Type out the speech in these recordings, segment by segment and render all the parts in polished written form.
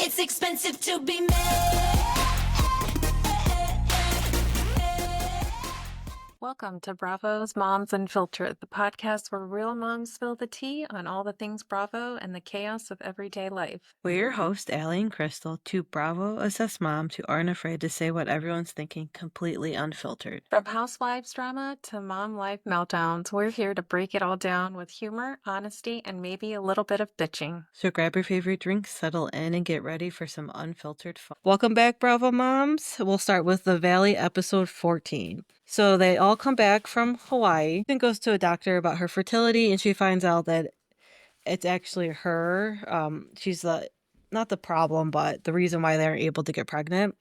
It's expensive to be made. Welcome to Bravo's Moms Unfiltered, the podcast where real moms spill the tea on all the things Bravo and the chaos of everyday life. We're your hosts, Allie and Crystal, two Bravo-assessed moms who aren't afraid to say what everyone's thinking completely unfiltered. From housewives drama to mom life meltdowns, we're here to break it all down with humor, honesty, and maybe a little bit of bitching. So grab your favorite drink, settle in, and get ready for some unfiltered fun. Welcome back, Bravo moms. We'll start with the Valley episode 14. So they all come back from Hawaii and goes to a doctor about her fertility, and she finds out that it's actually her. She's not the problem, but the reason why they aren't able to get pregnant.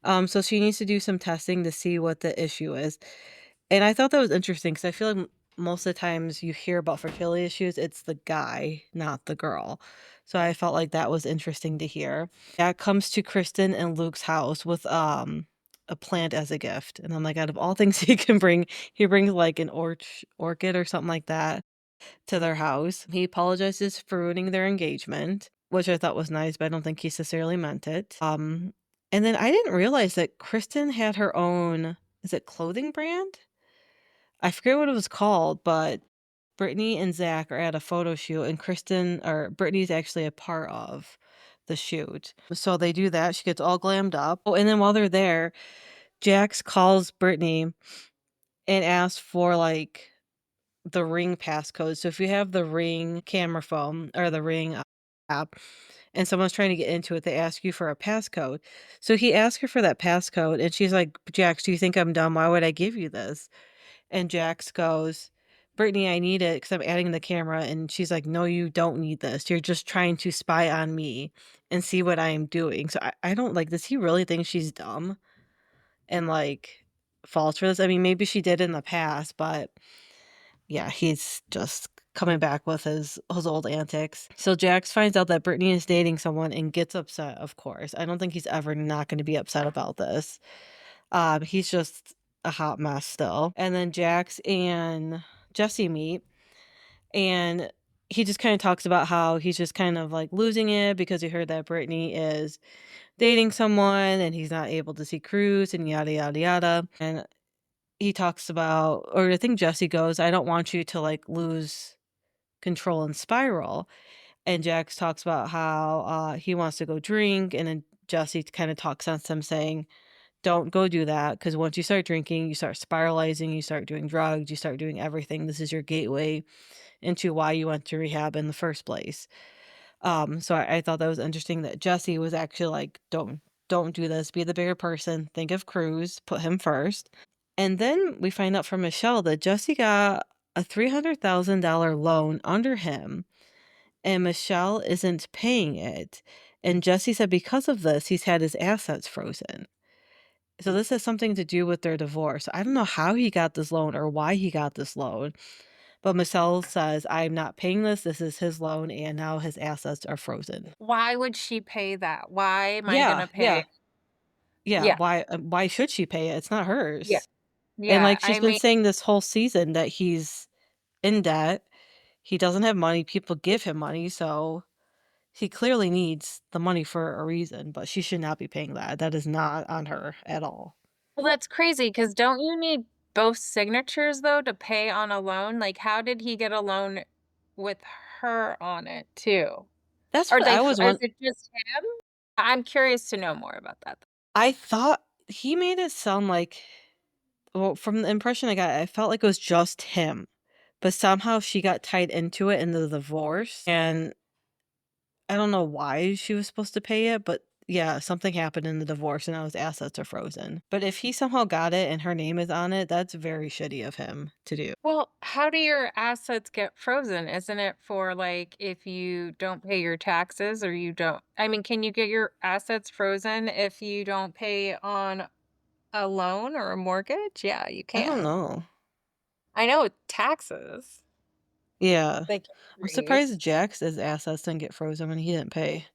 So she needs to do some testing to see what the issue is. And I thought that was interesting because I feel like most of the times you hear about fertility issues, it's the guy, not the girl. So I felt like that was interesting to hear. That comes to Kristen and Luke's house with a plant as a gift. And I'm like, out of all things he can bring, he brings like an orchid or something like that to their house. He apologizes for ruining their engagement, which I thought was nice, but I don't think he sincerely meant it. And then I didn't realize that Kristen had her own, is it clothing brand? I forget what it was called, but Brittany and Zach are at a photo shoot, and Brittany's actually a part of the shoot. So they do that. She gets all glammed up. Oh, and then while they're there, Jax calls Brittany and asks for like the Ring passcode. So if you have the Ring camera phone or the Ring app and someone's trying to get into it, they ask you for a passcode. So he asked her for that passcode, and she's like, Jax, do you think I'm dumb? Why would I give you this? And Jax goes, Brittany, I need it because I'm adding the camera. And she's like, no, you don't need this. You're just trying to spy on me and see what I am doing. So I don't like, does he really think she's dumb and like falls for this? I mean, maybe she did in the past, but yeah, he's just coming back with his old antics. So Jax finds out that Brittany is dating someone and gets upset, of course. I don't think he's ever not going to be upset about this. He's just a hot mess still. And then Jax and Jesse meet, and he just kind of talks about how he's just kind of like losing it because he heard that Brittany is dating someone and he's not able to see Cruz and yada yada yada. And he talks about, or I think Jesse goes, I don't want you to like lose control and spiral. And Jax talks about how he wants to go drink, and then Jesse kind of talks sense to him saying, don't go do that, because once you start drinking, you start spiralizing, you start doing drugs, you start doing everything. This is your gateway into why you went to rehab in the first place. So I thought that was interesting that Jesse was actually like, don't do this, be the bigger person, think of Cruz, put him first. And then we find out from Michelle that Jesse got a $300,000 loan under him, and Michelle isn't paying it. And Jesse said because of this, he's had his assets frozen. So this has something to do with their divorce. I don't know how he got this loan or why he got this loan, but Michelle says, I'm not paying this. This is his loan, and now his assets are frozen. Why would she pay that? Why am I Yeah, going to pay? yeah. Yeah. Why should she pay it? It's not hers. Yeah. And Yeah. like she's I been mean, saying this whole season that he's in debt. He doesn't have money. People give him money, so he clearly needs the money for a reason, but she should not be paying that. That is not on her at all. well, that's crazy because don't you need both signatures though to pay on a loan? Like, how did he get a loan with her on it too? That's Are what they? I was Is it just him? I'm curious to know more about that. I thought he made it sound like, well, from the impression I got, I felt like it was just him. But somehow she got tied into it in the divorce. And I don't know why she was supposed to pay it, but yeah, something happened in the divorce and now his assets are frozen. But if he somehow got it and her name is on it, that's very shitty of him to do. Well, how do your assets get frozen? Isn't it for like if you don't pay your taxes or you don't? I mean, can you get your assets frozen if you don't pay on a loan or a mortgage? Yeah, you I don't can. know. I know with taxes, Yeah. they can I'm freeze. surprised Jax's assets didn't get frozen when he didn't pay.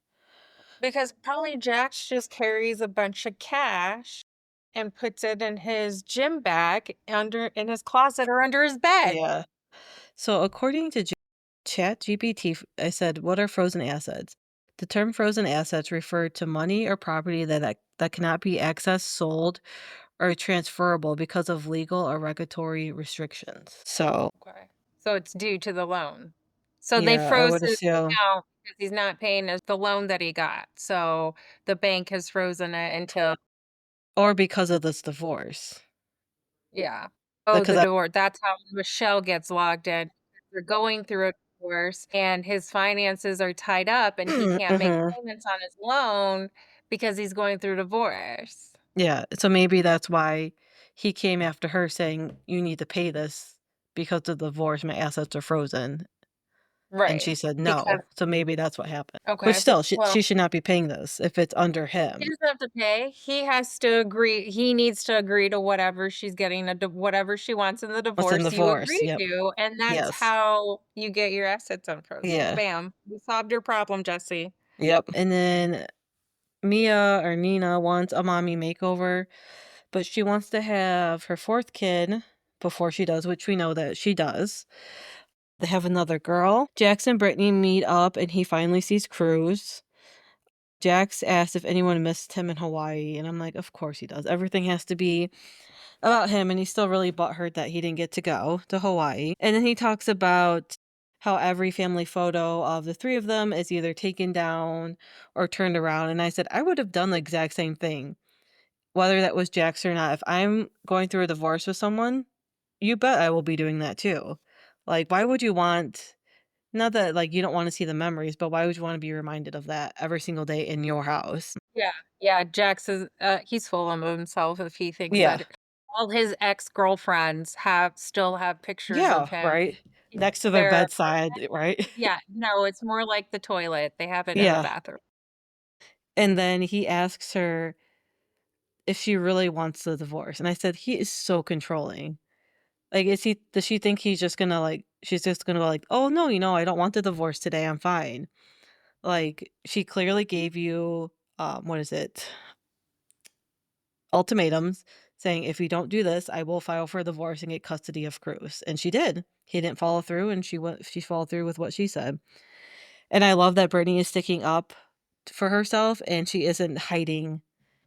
Because probably Jax just carries a bunch of cash and puts it in his gym bag in his closet or under his bed. Yeah. So according to ChatGPT, I said, what are frozen assets? The term frozen assets refer to money or property that cannot be accessed, sold, or transferable because of legal or regulatory restrictions. So, Okay. So it's due to the loan. So they yeah, I froze would his assume, account because he's not paying the loan that he got. So the bank has frozen it until, or because of this divorce. yeah. Oh, Because the I divorce. That's how Michelle gets logged in. They're going through a divorce and his finances are tied up and he can't make Mhm. payments on his loan because he's going through divorce. Yeah, so maybe that's why he came after her saying, "You need to pay this because of the divorce, my assets are frozen." And Right. she said, Because "No." So maybe that's what happened. Which okay. still, Well, she should not be paying this if it's under he him. doesn't have to pay. He has to agree. He needs to agree to whatever she's getting whatever she wants in the What's in divorce, you divorce, agree yep. to, and that's Yes. how you get your assets unfrozen. Yeah. Bam. You solved your problem, Jesse. Yep. And then Mia or Nina wants a mommy makeover, but she wants to have her 4th kid before she does, which we know that she does. They have another girl. Jax and Brittany meet up and he finally sees Cruz. Jax asked if anyone missed him in Hawaii, and I'm like, of course he does. Everything has to be about him, and he's still really butthurt that he didn't get to go to Hawaii. And then he talks about how every family photo of the 3 of them is either taken down or turned around. And I said, I would have done the exact same thing, whether that was Jax or not. If I'm going through a divorce with someone, you bet I will be doing that too. Like, why would you want, not that like you don't want to see the memories, but why would you want to be reminded of that every single day in your house? Yeah. Yeah, Jax is he's full of himself if he thinks Yeah. that all his ex-girlfriends still have pictures of Yeah, him right? in Next to their their bedside, right? yeah, no, it's more like the toilet. They have it in the Yeah. bathroom. And then he asks her if she really wants the divorce, and I said, "He is so controlling." Like, does she think he's just gonna, like she's just gonna go like, "Oh, no, I don't want the divorce today, I'm fine." Like, she clearly gave you, what is it? Ultimatums saying, "If you don't do this, I will file for divorce and get custody of Cruz." And she did. He didn't follow through, and she followed through with what she said. And I love that Brittany is sticking up for herself and she isn't hiding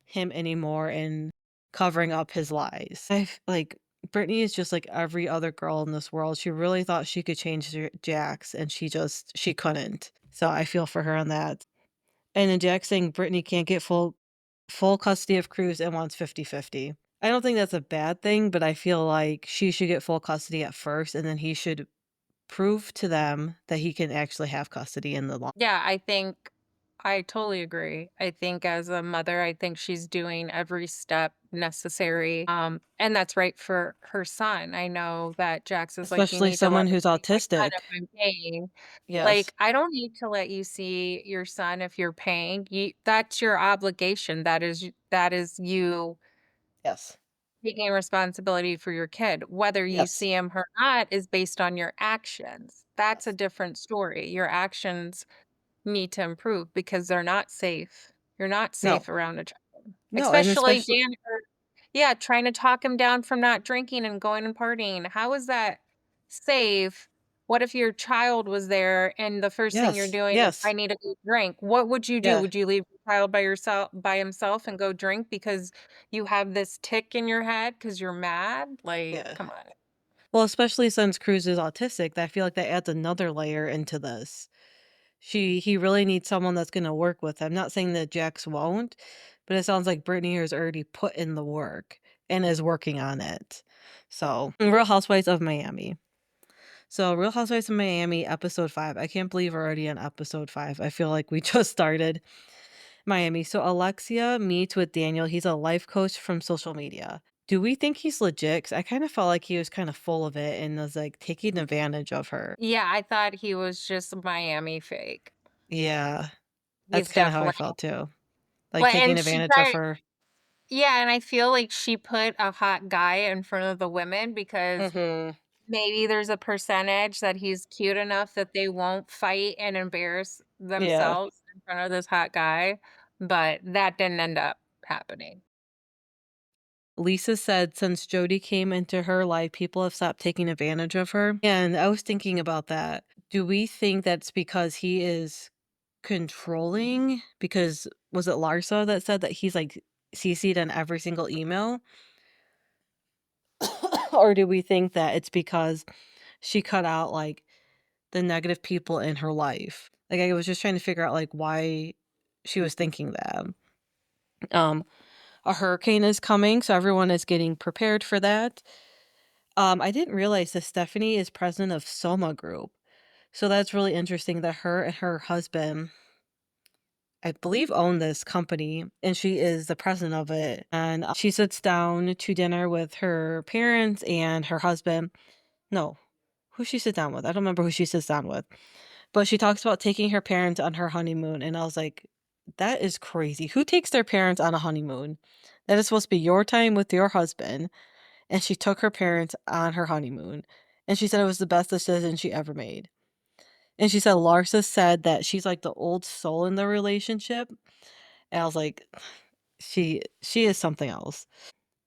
him anymore and covering up his lies. Like Brittany is just like every other girl in this world. She really thought she could change Jax and she couldn't. So I feel for her on that. And then Jax saying Brittany can't get full custody of Cruz and wants 50-50. I don't think that's a bad thing, but I feel like she should get full custody at first and then he should prove to them that he can actually have custody in the long. Yeah, I totally agree. I think as a mother, I think she's doing every step necessary. And that's right for her son. I know that Jax is like, you Especially need to someone let me who's see my son autistic. if I'm paying. Yes. Like, I don't need to let you see your son if you're paying. That's your obligation. That is you Yes. taking responsibility for your kid. Whether you Yes. see him or not is based on your actions. That's a Yes. different story. Your actions need to improve because they're not safe. You're not No. safe around a child, No, and especially especially Dan or yeah, trying to talk him down from not drinking and going and partying. How is that safe? What if your child was there and the first thing you're yes. doing is, "I Yes. need to go drink." What would you do? Yeah. Would you leave your child by himself and go drink because you have this tick in your head because 'cause you're mad? Like, Yeah. come on. Well, especially since Cruz is autistic, I feel like that adds another layer into this. He really needs someone that's gonna work with him. Not saying that Jax won't, but it sounds like Brittany has already put in the work and is working on it. So, Real Housewives of Miami. So, Real Housewives of Miami, episode 5. I can't believe we're already on episode 5. I feel like we just started Miami. So, Alexia meets with Daniel. He's a life coach from social media. Do we think he's legit? 'Cause I kind of felt like he was kind of full of it and was like taking advantage of her. Yeah, I thought he was just Miami fake. Yeah, that's He's kind of how I definitely felt too. Like well, taking and she advantage of tried her. yeah, and I feel like she put a hot guy in front of the women because Mhm. maybe there's a percentage that he's cute enough that they won't fight and embarrass Yeah. themselves in front of this hot guy, but that didn't end up happening. Lisa said since Jody came into her life, people have stopped taking advantage of her. And I was thinking about that. Do we think that's because he is controlling because was it Larsa that said that he's like CC'd in every single email? Or do we think that it's because she cut out like the negative people in her life? Like I was just trying to figure out like why she was thinking that. Um a hurricane is coming, so everyone is getting prepared for that. I didn't realize that Stephanie is president of Soma Group. So that's really interesting that her and her husband, I believe, own this company, and she is the president of it. And she sits down to dinner with her parents and her husband. No, who she sit down with? I don't remember who she sits down with. But she talks about taking her parents on her honeymoon, and I was like, that is crazy. Who takes their parents on a honeymoon? That is supposed to be your time with your husband. And she took her parents on her honeymoon. And she said it was the best decision she ever made. And she said Larsa said that she's like the old soul in the relationship. And I was like, she is something else.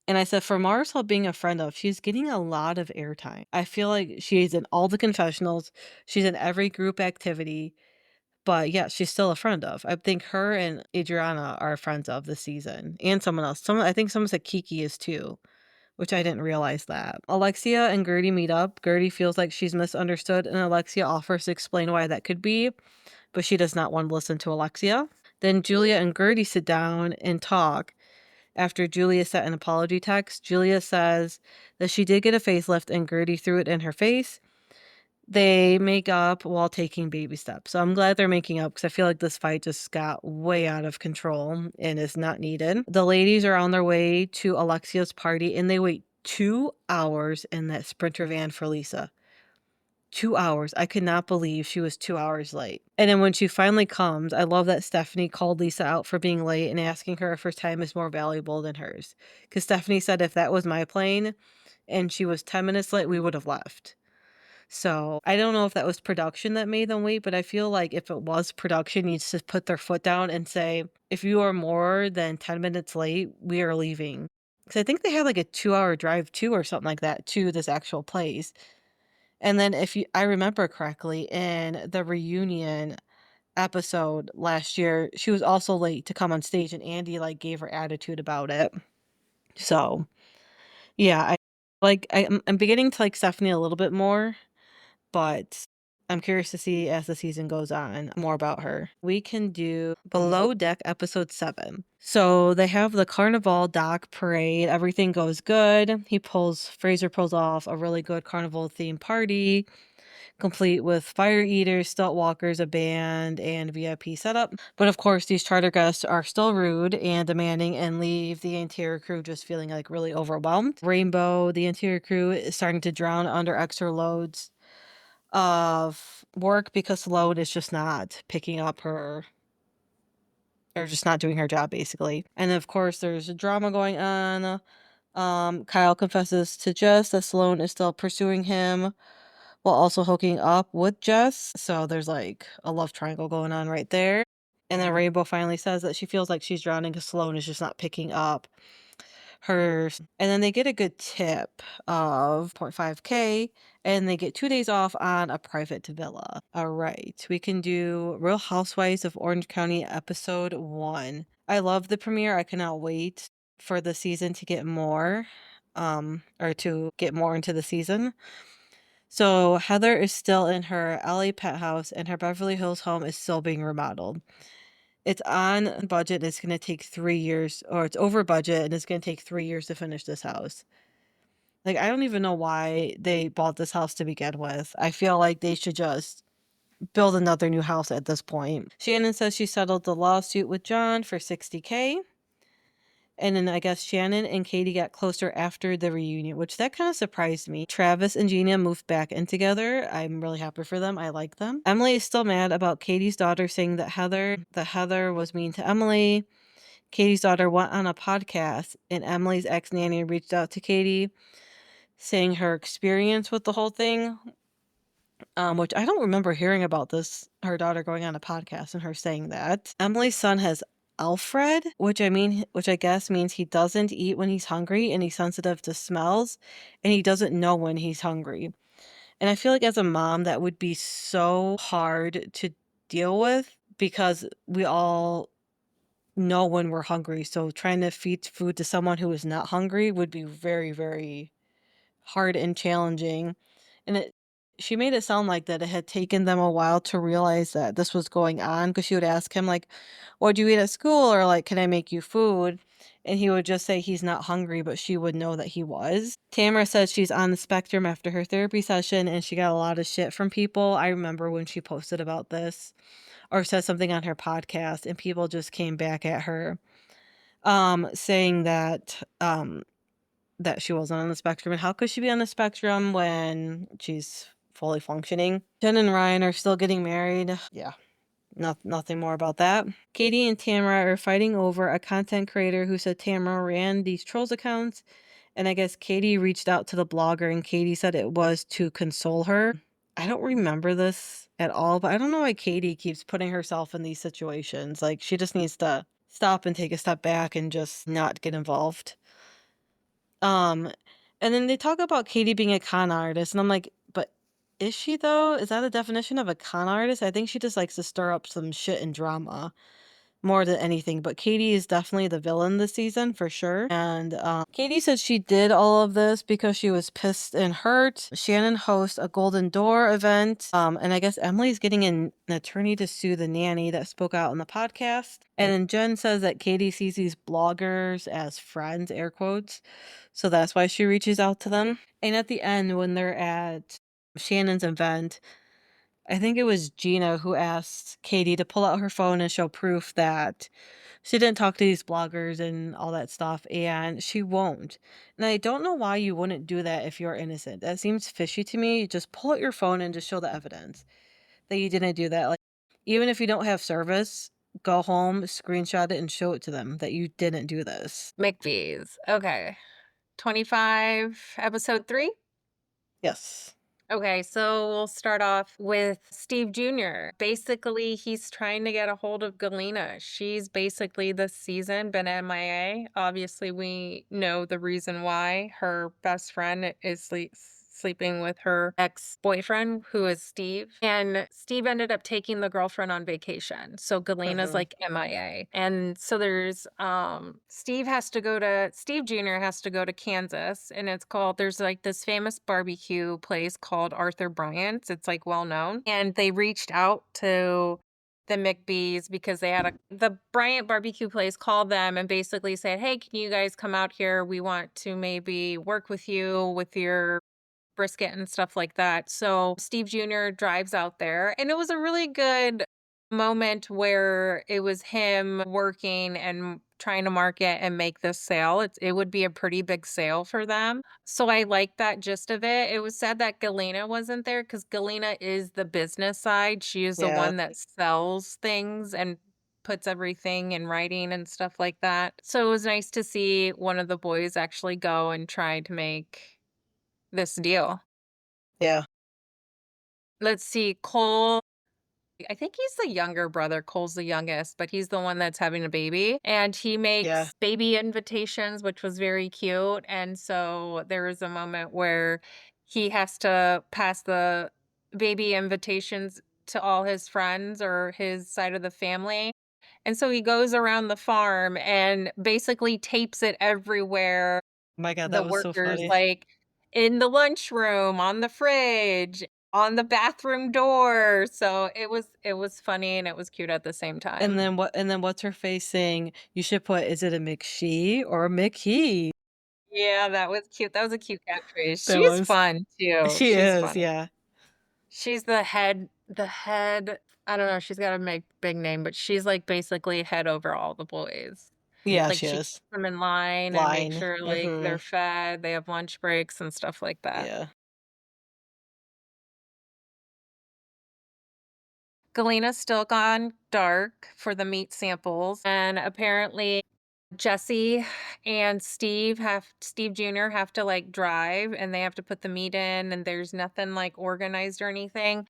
And I said, for Marisol being a friend of, she's getting a lot of airtime. I feel like she's in all the confessionals. She's in every group activity. But yeah, she's still a friend of. I think her and Adriana are friends of this season. And someone else. I think someone said Kiki is too, which I didn't realize that. Alexia and Gertie meet up. Gertie feels like she's misunderstood, and Alexia offers to explain why that could be, but she does not want to listen to Alexia. Then Julia and Gertie sit down and talk. After Julia sent an apology text, Julia says that she did get a facelift and Gertie threw it in her face. They make up while taking baby steps. So I'm glad they're making up because I feel like this fight just got way out of control and is not needed. The ladies are on their way to Alexia's party and they wait 2 hours in that Sprinter van for Lisa. 2 hours. I could not believe she was 2 hours late. And then when she finally comes, I love that Stephanie called Lisa out for being late and asking her if her time is more valuable than hers. Because Stephanie said if that was my plane and she was 10 minutes late, we would have left. So I don't know if that was production that made them wait, but I feel like if it was production, needs to put their foot down and say, if you are more than 10 minutes late, we are leaving. Because I think they had like a 2-hour drive too or something like that to this actual place. And then I remember correctly, in the reunion episode last year, she was also late to come on stage and Andy like gave her attitude about it. So yeah, I'm beginning to like Stephanie a little bit more, but I'm curious to see as the season goes on more about her. We can do Below Deck episode 7. So they have the Carnival dock parade. Everything goes good. Fraser pulls off a really good carnival themed party, complete with fire eaters, stilt walkers, a band, and VIP setup. But of course, these charter guests are still rude and demanding and leave the interior crew just feeling like really overwhelmed. Rainbow, the interior crew, is starting to drown under extra loads of work because Sloan is just not picking up her or just not doing her job basically. And of course there's a drama going on. Kyle confesses to Jess that Sloan is still pursuing him while also hooking up with Jess. So there's like a love triangle going on right there. And then Rainbow finally says that she feels like she's drowning because Sloan is just not picking up her. And then they get a good tip of 0.5K and they get 2 days off on a private villa. All right, we can do Real Housewives of Orange County episode 1. I love the premiere. I cannot wait for the season to get more, or to get more into the season. So Heather is still in her LA pet house and her Beverly Hills home is still being remodeled. It's on budget. It's going to take 3 years, or it's over budget and it's going to take 3 years to finish this house. Like, I don't even know why they bought this house to begin with. I feel like they should just build another new house at this point. Shannon says she settled the lawsuit with John for $60K. And then I guess Shannon and Katie got closer after the reunion, which that kind of surprised me. Travis and Gina moved back in together. I'm really happy for them. I like them. Emily is still mad about Katie's daughter saying that Heather was mean to Emily. Katie's daughter went on a podcast and Emily's ex-nanny reached out to Katie saying her experience with the whole thing. Which I don't remember hearing about this, her daughter going on a podcast and her saying that. Emily's son has Alfred, which I guess means he doesn't eat when he's hungry and he's sensitive to smells and he doesn't know when he's hungry. And I feel like as a mom, that would be so hard to deal with because we all know when we're hungry. So trying to feed food to someone who is not hungry would be very, very hard and challenging. And she made it sound like that it had taken them a while to realize that this was going on because she would ask him like, "What'd you eat at school?" or like, "Can I make you food?" And he would just say he's not hungry, but she would know that he was. Tamara says she's on the spectrum after her therapy session and she got a lot of shit from people. I remember when she posted about this or said something on her podcast and people just came back at her saying that she wasn't on the spectrum, and how could she be on the spectrum when she's fully functioning? Jen and Ryan are still getting married. Yeah, nothing more about that. Katie and Tamara are fighting over a content creator who said Tamara ran these trolls accounts, and I guess Katie reached out to the blogger, and Katie said it was to console her. I don't remember this at all, but I don't know why Katie keeps putting herself in these situations. Like, she just needs to stop and take a step back and just not get involved. Um, and then they talk about Katie being a con artist, and I'm like, but is she though? Is that a definition of a con artist? I think she just likes to stir up some shit and drama more than anything. But Katie is definitely the villain this season for sure. And Katie said she did all of this because she was pissed and hurt. Shannon hosts a Golden Door event. And I guess Emily's getting an attorney to sue the nanny that spoke out on the podcast. And then Jen says that Katie sees these bloggers as friends, air quotes. So that's why she reaches out to them. And at the end, when they're at Shannon's event, I think it was Gina who asked Katie to pull out her phone and show proof that she didn't talk to these bloggers and all that stuff, and she won't. And I don't know why you wouldn't do that if you're innocent. That seems fishy to me. Just pull out your phone and just show the evidence that you didn't do that. Like, even if you don't have service, go home, screenshot it, and show it to them that you didn't do this. Mcbees. Okay. 25, episode 3? Yes. Okay, so we'll start off with Steve Jr. Basically, he's trying to get a hold of Galena. She's basically this season been MIA. Obviously, we know the reason why. Her best friend is sleeping with her ex-boyfriend, who is Steve. And Steve ended up taking the girlfriend on vacation. So Galena's like MIA. And so there's Steve Jr. has to go to Kansas, and there's like this famous barbecue place called Arthur Bryant's. It's like well known. And they reached out to the Mcbees because the Bryant barbecue place called them and basically said, "Hey, can you guys come out here? We want to maybe work with you with your brisket and stuff like that." So Steve Jr. drives out there, and it was a really good moment where it was him working and trying to market and make this sale. It would be a pretty big sale for them. So I like that gist of it. It was sad that Galena wasn't there because Galena is the business side. She is the Yeah. one that sells things and puts everything in writing and stuff like that. So it was nice to see one of the boys actually go and try to make this deal. Yeah. Let's see, Cole, I think he's the younger brother. Cole's the youngest, but he's the one that's having a baby. And he Yeah. makes baby invitations, which was very cute. And so there was a moment where he has to pass the baby invitations to all his friends or his side of the family. And so he goes around the farm and basically tapes it everywhere. My God, The that was so workers, funny. like, in the lunchroom, on the fridge, on the bathroom door, so it was funny and it was cute at the same time. And then what's her face saying, "You should put, is it a McShe or a McHe?" Yeah, that was cute, that was a cute catchphrase. That She's was fun too, she she's is, funny. yeah. She's the head I don't know, she's got a big name, but she's, like, basically head over all the boys. Yeah, Like, she she keeps is. them in line and makes Line. sure, like, they're Mhm. fed, they have lunch breaks and stuff like that. Yeah. Galena's still gone dark for the meat samples, and apparently Jesse and Steve Jr. have to, like, drive, and they have to put the meat in, and there's nothing, like, organized or anything,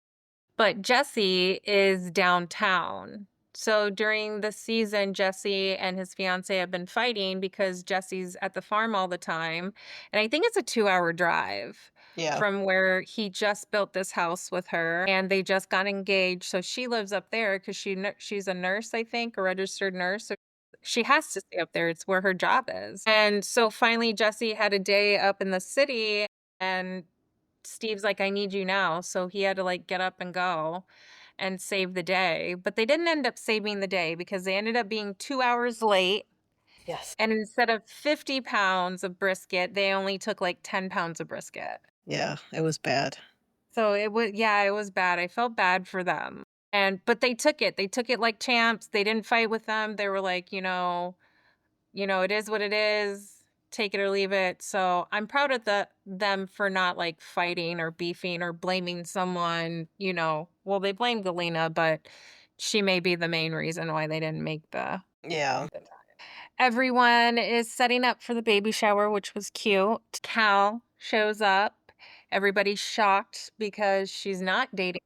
but Jesse is downtown. So during the season, Jesse and his fiancée have been fighting because Jesse's at the farm all the time, and I think it's a 2-hour drive. Yeah. from where he just built this house with her, and they just got engaged. So she lives up there because she's a nurse, I think, a registered nurse. So she has to stay up there. It's where her job is. And so finally, Jesse had a day up in the city, and Steve's like, I need you now. So he had to like get up and go and save the day. But they didn't end up saving the day because they ended up being 2 hours late. Yes. And instead of 50 pounds of brisket, they only took like 10 pounds of brisket. Yeah, it was bad. So it was, yeah, it was bad. I felt bad for them. But they took it. They took it like champs. They didn't fight with them. They were like, it is what it is. Take it or leave it. So I'm proud of them for not like fighting or beefing or blaming someone. Well, they blamed Galena, but she may be the main reason why they didn't make the. Yeah. Everyone is setting up for the baby shower, which was cute. Cal shows up. Everybody's shocked because she's not dating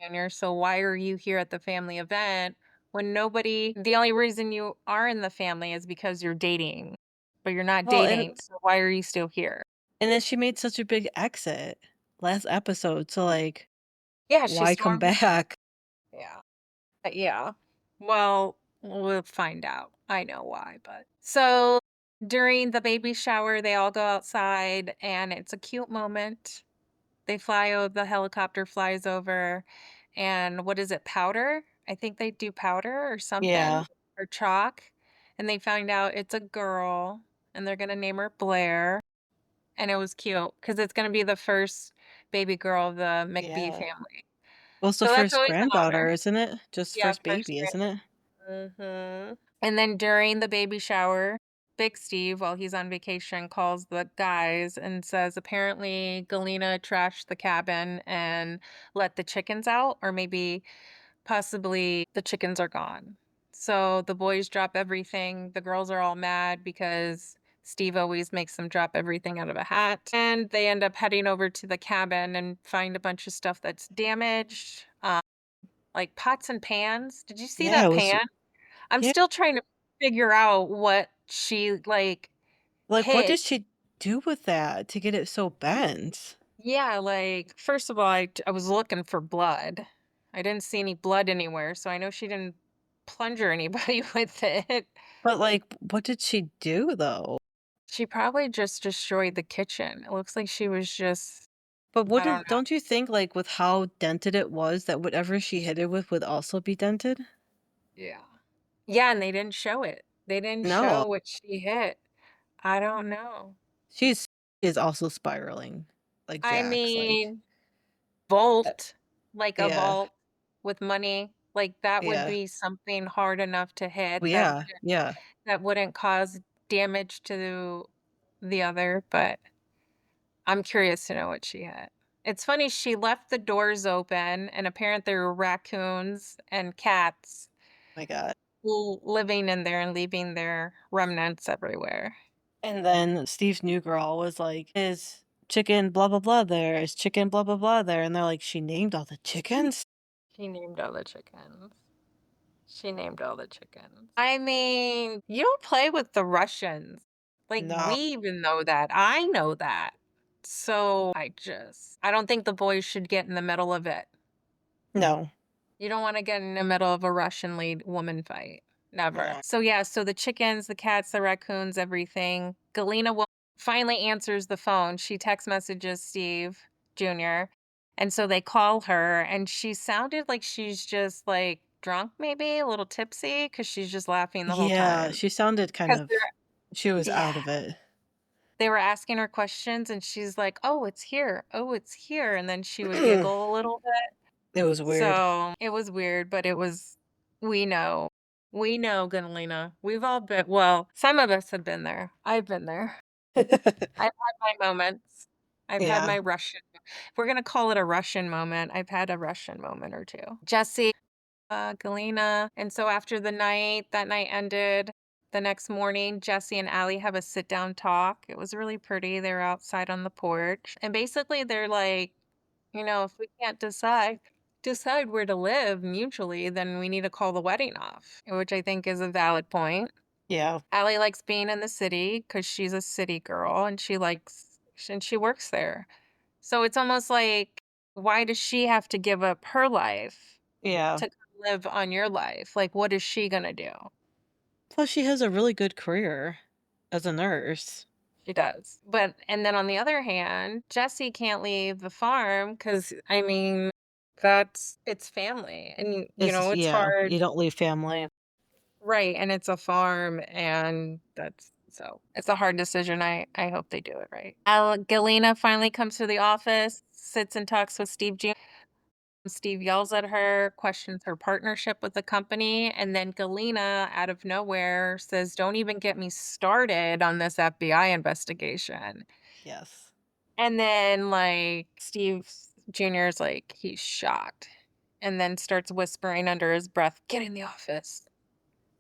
Junior. So why are you here at the family event when the only reason you are in the family is because you're dating, but you're not Well, and dating. So why are you still here? and then she made such a big exit last episode, so, like, Yeah, she why come stormed. back? Yeah. Yeah. Well, we'll find out. I know why, but so during the baby shower, they all go outside and it's a cute moment. The helicopter flies over, and what is it, powder? I think they do powder or something, Yeah. or chalk, and they find out it's a girl, and they're gonna name her Blair, and it was cute because it's gonna be the first baby girl of the Mcbee Yeah. family. Well, it's the So that's first always an granddaughter, honor. isn't it? Just Yeah, first first baby, grand. isn't it? Mhm. And then during the baby shower, Big Steve, while he's on vacation, calls the guys and says apparently Galena trashed the cabin and let the chickens out, or maybe possibly the chickens are gone. So the boys drop everything. The girls are all mad because Steve always makes them drop everything out of a hat. And they end up heading over to the cabin and find a bunch of stuff that's damaged, like pots and pans. Did you see Yeah, it that was pan? I'm yeah, still trying to figure out what she, like, like, what hit. did she do with that to get it so bent? Yeah, like, first of all, I was looking for blood. I didn't see any blood anywhere, so I know she didn't plunger anybody with it. But, like, what did she do, though? She probably just destroyed the kitchen. It looks like she was just But I don't wouldn't know. don't you think, like, with how dented it was, that whatever she hit it with would also be dented? Yeah. Yeah, and they didn't show it. They didn't No. show what she hit. I don't know. She's is also spiraling, like I Jax, like mean, uh, vault, like a yeah, vault with money, like, that would yeah. be something hard enough to hit Well, yeah, yeah. that wouldn't cause damage to the other, but I'm curious to know what she hit. It's funny, she left the doors open, and apparently there were raccoons and cats My god. living in there and leaving their remnants everywhere. And then Steve's new girl was like, "Is chicken blah blah blah there? Is chicken blah blah blah there?" And they're like, "She named all the chickens?" She named all the chickens. She named all the chickens. I mean, you don't play with the Russians. Like, we No. even know that. I know that. So I don't think the boys should get in the middle of it. No. You don't want to get in the middle of a Russian lead woman fight. Never. No. So yeah, so the chickens, the cats, the raccoons, everything. Finally answers the phone. She text messages Steve Jr. And so they call her, and she sounded like she's just like drunk, maybe a little tipsy, because she's just laughing the whole Yeah, time. she sounded kind Because of she was yeah, out of it. they were asking her questions, and she's like, "Oh, it's here. Oh, it's here," and then she would giggle a little bit. It was weird. So it was weird, but we know. We know, Galena. We've all been, well, some of us have been there. I've been there. I've had my moments. I've had Yeah. my Russian, if we're gonna call it a Russian moment, I've had a Russian moment or two. Jesse, Galena. And so after that night ended. The next morning, Jesse and Allie have a sit down talk. It was really pretty. They were outside on the porch. And basically they're like, if we can't decide where to live mutually, then we need to call the wedding off, which I think is a valid point. Yeah. Allie likes being in the city because she's a city girl and she works there. So it's almost like, why does she have to give up her life Yeah. to live on your life? Like, what is she gonna do? Plus, she has a really good career as a nurse. She does. But and then on the other hand, Jesse can't leave the farm because I mean, that's it's family. And This is it's yeah, hard. you don't leave family. Right. And it's a farm and that's so it's a hard decision. I hope they do it right. Galena finally comes to the office, sits and talks with Steve Jr. Steve yells at her, questions her partnership with the company, and then Galena, out of nowhere, says, "Don't even get me started on this FBI investigation." Yes. And then, like, Steve Jr. is like, he's shocked, and then starts whispering under his breath, "Get in the office.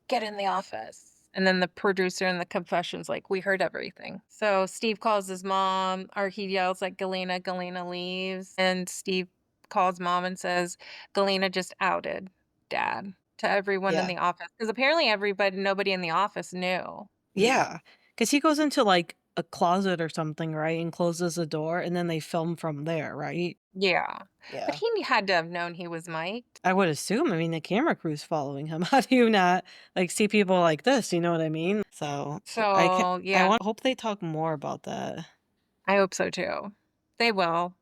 Get in the office." And then the producer in the confession's like, "We heard everything." So Steve calls his mom, or he yells at Galena. Galena leaves, and Steve calls mom and says, "Galena just outed dad to everyone in Yeah. the office." Because apparently nobody in the office knew. Yeah. Because he goes into, like, a closet or something, right, and closes the door, and then they film from there, right? Yeah. But Yeah. he had to have known he was mic'd. I would assume, I mean, the camera crew's following him. How do you not, like, see people like this, you know what I mean? So, So, I yeah, want hope they talk more about that. I hope so too. They will.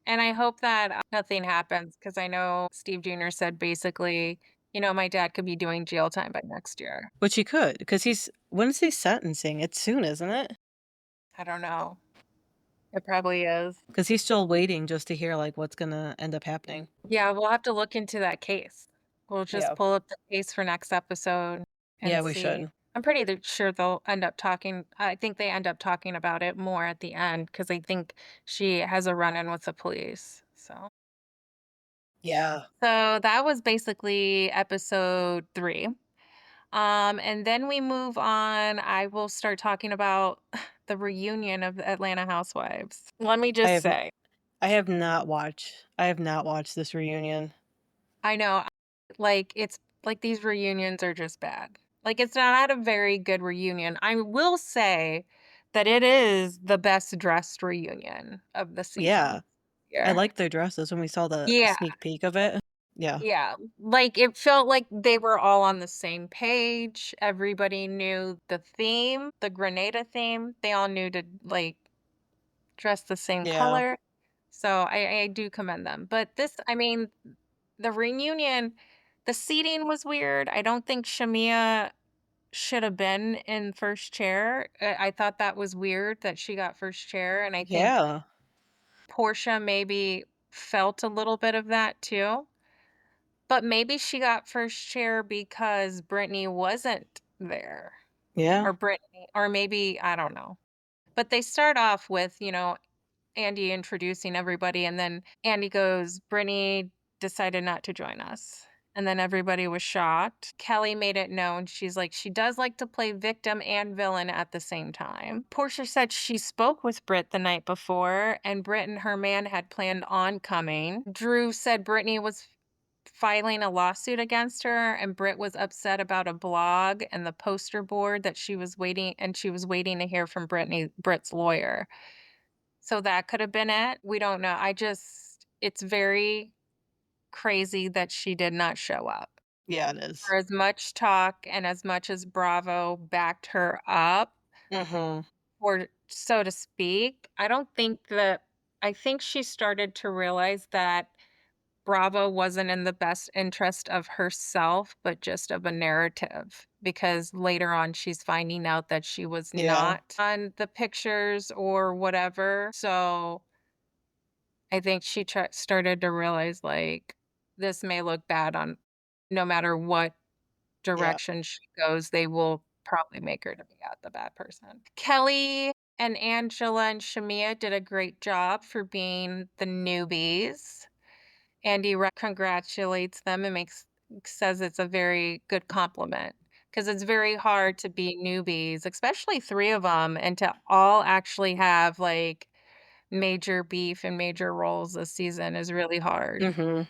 And I hope that nothing happens because I know Steve Jr. said basically, my dad could be doing jail time by next year. Which he could, because he's when's he sentencing? It's soon, isn't it? I don't know. It probably is. Because he's still waiting just to hear, like, what's gonna end up happening. Yeah, we'll have to look into that case. We'll just Yeah. pull up the case for next episode Yeah, and we see. should. I'm pretty sure they'll end up talking. I think they end up talking about it more at the end because I think she has a run in with the police. Yeah. So that was basically episode 3. And then we move on. I will start talking about the reunion of the Atlanta Housewives. Let me I just have say, I have not watched this reunion. I know, like, it's like these reunions are just bad. Like, it's not a very good reunion. I will say that it is the best dressed reunion of the Yeah. season. I Yeah. liked their dresses when we saw the Yeah. sneak peek of it. Yeah. Yeah, like, it felt like they were all on the same page, everybody knew the theme, the Grenada theme, they all knew to, like, dress the same Yeah. color, so I do commend them, but this I mean, the reunion, the seating was weird, I don't think Shamia should have been in first chair, I thought that was weird that she got first chair, and I think Yeah. Portia maybe felt a little bit of that too. But maybe she got first chair because Brittany wasn't there, Yeah. or Brittany or maybe I don't know. But they start off with, Andy introducing everybody, and then Andy goes, "Brittany decided not to join us." And then everybody was shocked. Kelly made it known. She's like, she does like to play victim and villain at the same time. Portia said she spoke with Britt the night before, and Britt and her man had planned on coming. Drew said Brittany was filing a lawsuit against her, and Britt was upset about a blog and the poster board that she was waiting to hear from Britt's lawyer. So that could have been it. We don't know. It's very crazy that she did not show up. Yeah, it is. For as much talk and as much as Bravo backed her up, Mhm. or so to speak, I think she started to realize that Bravo wasn't in the best interest of herself, but just of a narrative, because later on she's finding out that she was Yeah. not on the pictures or whatever. So I think she started to realize, like, this may look bad on no matter what Yeah. direction she goes, they will probably make her to be out the bad person. Kelly and Angela and Shamia did a great job for being the newbies. Andy congratulates them and says it's a very good compliment because it's very hard to be newbies, especially 3 of them, and to all actually have, like, major beef and major roles this season is really hard. Mhm.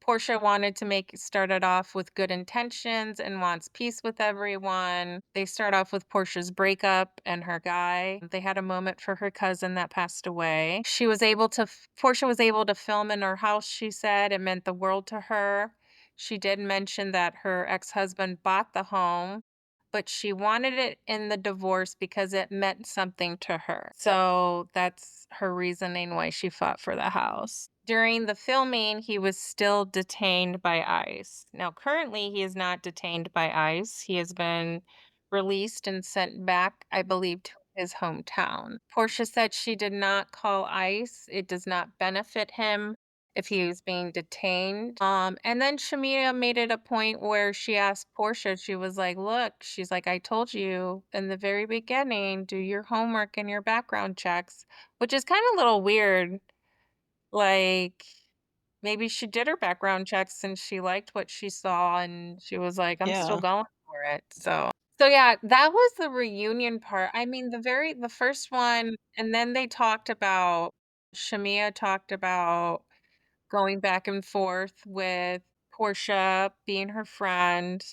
Portia wanted to start it off with good intentions and wants peace with everyone. They start off with Portia's breakup and her guy. They had a moment for her cousin that passed away. Portia was able to film in her house, she said. It meant the world to her. She did mention that her ex-husband bought the home, but she wanted it in the divorce because it meant something to her. So that's her reasoning why she fought for the house. During the filming, he was still detained by ICE. Now, currently, he is not detained by ICE. He has been released and sent back, I believe, to his hometown. Portia said she did not call ICE. It does not benefit him if he was being detained. And then Shamia made it a point where she asked Portia, she was like, look, she's like, I told you in the very beginning, do your homework and your background checks, which is kind of a little weird. Like, maybe she did her background checks and she liked what she saw and she was like, I'm still Yeah. going for it. So yeah, that was the reunion part. I mean, the first one, and then they talked about Shamia talked about going back and forth with Portia being her friend.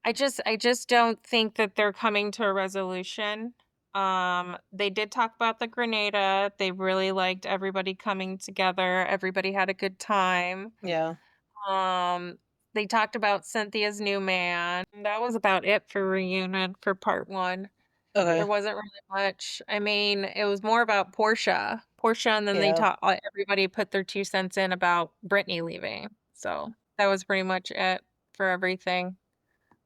I just don't think that they're coming to a resolution. They did talk about the Grenada. They really liked everybody coming together. Everybody had a good time. Yeah. Um, they talked about Cynthia's new man. That was about it for reunion for part one. There Okay. wasn't really much. I mean, it was more about Portia, and then Yeah. everybody put their 2 cents in about Brittany leaving. So that was pretty much it for everything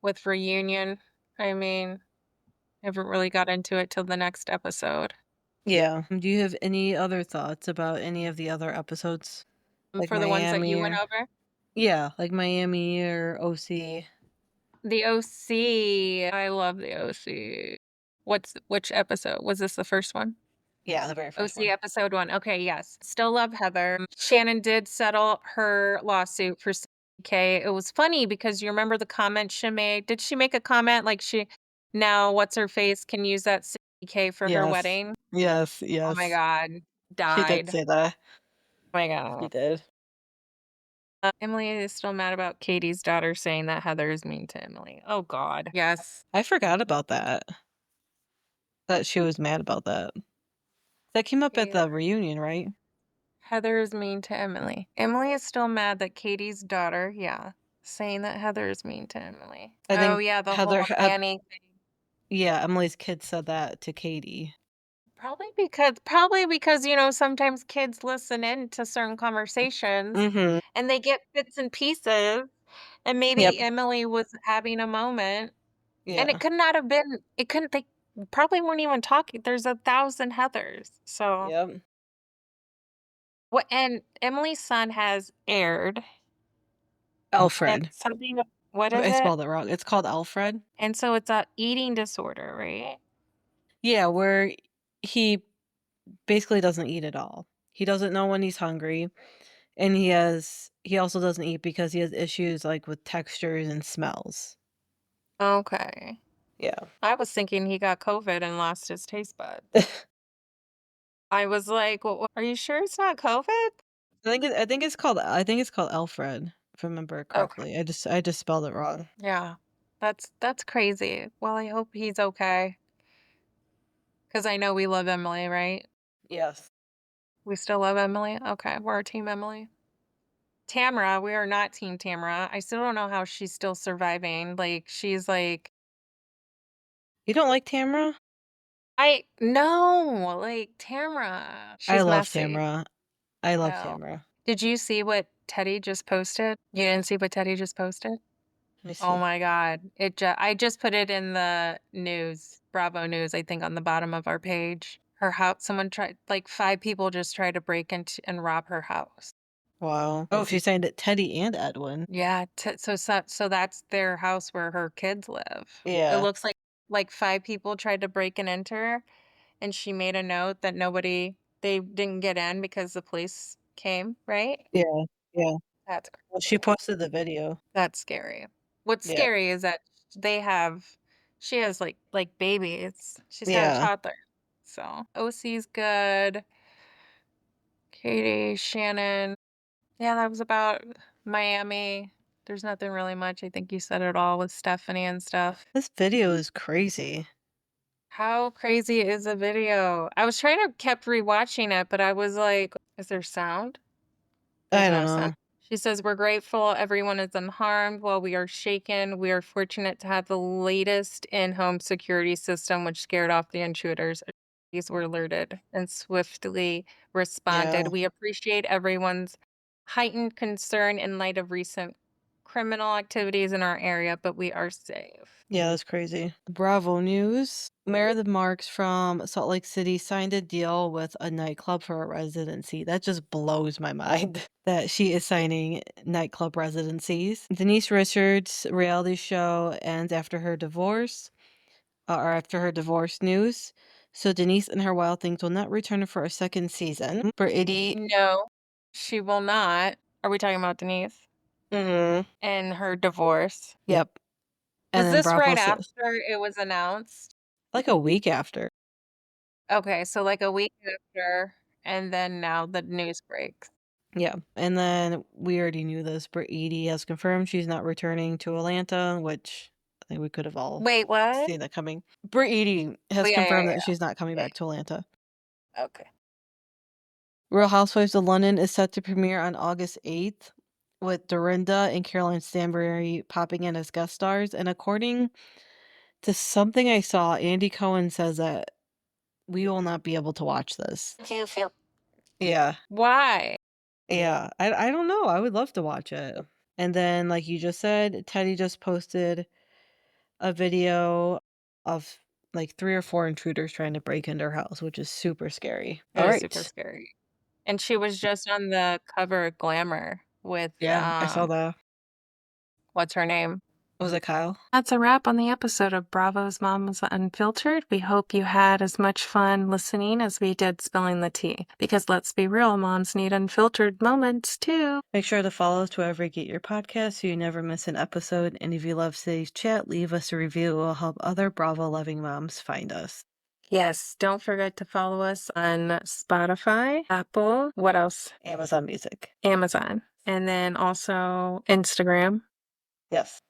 with reunion. I mean, I haven't really got into it till the next episode. Yeah. Do you have any other thoughts about any of the other episodes? Like For the ones that you Miami went or over, yeah, like Miami or OC. the OC, I love the OC. Which episode? Was this the first one? Yeah, the very first OC one. episode 1. Okay, yes. Still love Heather. Shannon did settle her lawsuit for $60K. It was funny because you remember the comment she made? Did she make a comment like now what's her face can use that $60K for her Yes. wedding? Yes, Oh my yes. god. She did Died. say that. Oh my She god. did. Emily is still mad about Katie's daughter saying that Heather is mean to Emily. Oh god. Yes. I forgot about that. That she was mad about that. That came up at Yeah. the reunion, right? Heather is mean to Emily. Emily is still mad that Katie's daughter, yeah, saying that Heather is mean to Emily. I Oh, think yeah, the Heather whole had nanny thing. yeah, Emily's kid said that to Katie. Probably because, sometimes kids listen in to certain conversations Mhm. and they get bits and pieces, and Yep. maybe Emily was having a moment, and it Yeah. could not have been it couldn't they probably weren't even talking. There's 1,000 Heathers. So, Yep. what and Emily's son has aired, and Alfred. it's something what is I it? spelled it wrong. It's called Alfred. And so it's a eating disorder, right? Yeah, where he basically doesn't eat at all. He doesn't know when he's hungry, and he also doesn't eat because he has issues, like, with textures and smells. Okay. Yeah. I was thinking he got COVID and lost his taste buds. I was like, "Well, are you sure it's not COVID?" I think it's called Alfred, if I remember Okay. correctly. I just spelled it wrong. Yeah. That's crazy. Well, I hope he's okay. Because I know we love Emily, right? Yes. We still love Emily? Okay, we're team Emily. Tamara, we are not team Tamara. I still don't know how she's still surviving. Like, she's like, You don't like Tamara? I no, like Tamara. I She's love messy. Tamara. I love Oh. Tamara. Did you see what Teddy just posted? You didn't see what Teddy just posted? Let me Oh see. my God. I just put it in the news, Bravo News, I think on the bottom of our page. Her house, someone tried, like 5 people just tried to break into and rob her house. Wow. Oh, she's saying that Teddy and Edwin. Yeah, so that's their house where her kids live. It Yeah. looks like 5 people tried to break and enter, and she made a note that they didn't get in because the police came, right? Yeah. Yeah. That's Well, she posted the video. That's scary. What's Yeah. scary is that they have she has, like, babies. She's got a Yeah. toddler. So, OC's good. Katie, Shannon. Yeah, that was about Miami. There's nothing really much. I think you said it all with Stephanie and stuff. This video is crazy. How crazy is a video? I was trying to kept rewatching it, but I was like, is there sound? There's I don't no sound. know. She says, we're grateful everyone is unharmed while we are shaken. We are fortunate to have the latest in-home security system, which scared off the intruders. These were alerted and swiftly responded. Yeah. We appreciate everyone's heightened concern in light of recent criminal activities in our area, but we are safe. Yeah, that's crazy. Bravo News. Mayor of the Marks from Salt Lake City signed a deal with a nightclub for a residency. That just blows my mind that she is signing nightclub residencies. Denise Richards' reality show ends after her divorce, or after her divorce news. So Denise and her Wild Things will not return for a second season. Brittany. No, she will not. Are we talking about Denise Mm-hmm. and her divorce? Yep. And Was then this Bravo right says, after it was announced? like a week after. Okay, so like a week after, and then now the news breaks. Yeah, and then we already knew this, but Edie has confirmed she's not returning to Atlanta, which I think we could have all Wait, what? seen that coming. Brit Edie Oh, has yeah, confirmed yeah, that she's not coming yeah. back to Atlanta. Okay. Real Housewives of London is set to premiere on August 8th, with Dorinda and Caroline Stanbury popping in as guest stars. And according to something I saw, Andy Cohen says that we will not be able to watch this. Do you feel? Yeah. Why? Yeah, I don't know. I would love to watch it. And then, like you just said, Teddy just posted a video of like 3 or 4 intruders trying to break into her house, which is super scary. It All is super right. scary. And she was just on the cover of Glamour with, Yeah, I saw that. what's her name? Was it Kyle? That's a wrap on the episode of Bravo's Moms Unfiltered. We hope you had as much fun listening as we did spilling the tea. Because let's be real, moms need unfiltered moments too. Make sure to follow us wherever you get your podcast so you never miss an episode. And if you love today's chat, leave us a review. It will help other Bravo loving moms find us. Yes, don't forget to follow us on Spotify, Apple, what else? Amazon Music. Amazon. And then also Instagram. Yes.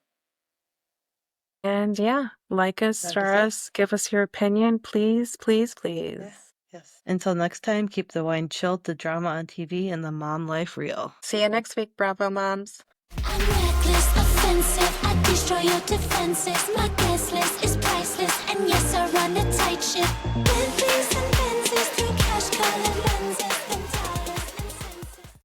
And yeah, like us, That star is it. us, give us your opinion, please, please, please. Yes. Until next time, keep the wine chilled, the drama on TV, and the mom life real. See you next week, Bravo Moms. I'm reckless, offensive. I destroy your defenses. My guest list is priceless, and yes, I run a tight ship. With